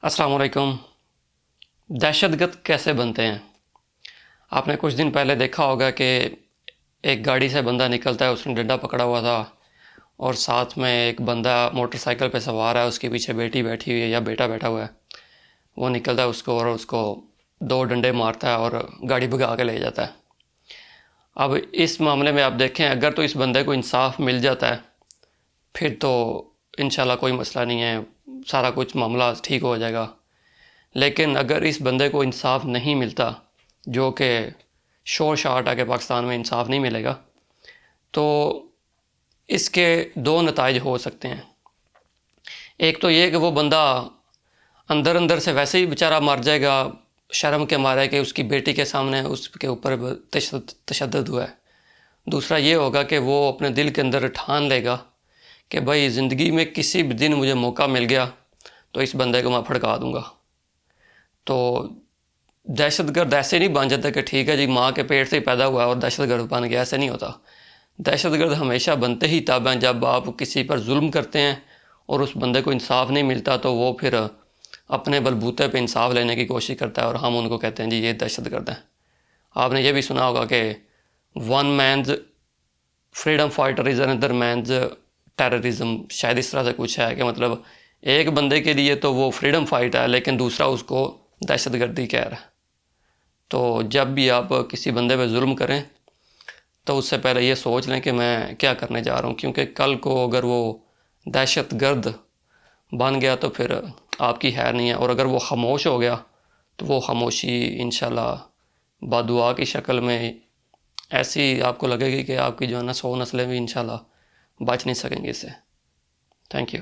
अस्सलाम वालेकुम। दहशतगर्द कैसे बनते हैं? आपने कुछ दिन पहले देखा होगा कि एक गाड़ी से बंदा निकलता है, उसने डंडा पकड़ा हुआ था और साथ में एक बंदा मोटरसाइकिल पे सवार है, उसके पीछे बेटी बैठी हुई है या बेटा बैठा हुआ है। वो निकलता है उसको और उसको दो डंडे मारता है और गाड़ी भगा के ले जाता है। अब इस मामले में आप देखें, अगर तो इस बंदे को इंसाफ मिल जाता है फिर तो इंशाल्लाह कोई मसला नहीं है, सारा कुछ मामला ठीक हो जाएगा। लेकिन अगर इस बंदे को इंसाफ नहीं मिलता, जो कि शोर शराटा के पाकिस्तान में इंसाफ नहीं मिलेगा, तो इसके दो नताइज हो सकते हैं। एक तो ये कि वो बंदा अंदर अंदर से वैसे ही बेचारा मर जाएगा शर्म के मारे कि उसकी बेटी के सामने उसके ऊपर तशद्दुद हुआ है। दूसरा ये होगा कि वो अपने दिल के अंदर ठान लेगा कि भाई ज़िंदगी में किसी भी दिन मुझे मौका मिल गया तो इस बंदे को मैं फड़का दूँगा। तो दहशतगर्द ऐसे नहीं बन जाता कि ठीक है जी, माँ के पेट से ही पैदा हुआ और दहशतगर्द बन गया, ऐसे नहीं होता। दहशतगर्द हमेशा बनते ही तब हैं जब आप किसी पर जुल्म करते हैं और उस बंदे को इंसाफ नहीं मिलता, तो वो फिर अपने बलबूते पे इंसाफ लेने की कोशिश करता है और हम उनको कहते हैं जी ये दहशतगर्द हैं। आपने ये भी सुना होगा कि one man's freedom fighter is another man's terrorism, शायद इस तरह से कुछ है कि मतलब एक बंदे के लिए तो वो फ्रीडम फाइट है लेकिन दूसरा उसको दहशतगर्दी कह रहा है। तो जब भी आप किसी बंदे पे जुल्म करें तो उससे पहले ये सोच लें कि मैं क्या करने जा रहा हूँ, क्योंकि कल को अगर वो दहशतगर्द बन गया तो फिर आपकी खैर नहीं है। और अगर वो खामोश हो गया तो वो खामोशी इंशाल्लाह बददुआ की शक्ल में ऐसी आपको लगेगी कि आपकी जो है ना 100 नस्लें भी इंशाल्लाह बच नहीं सकेंगी इससे। Thank you.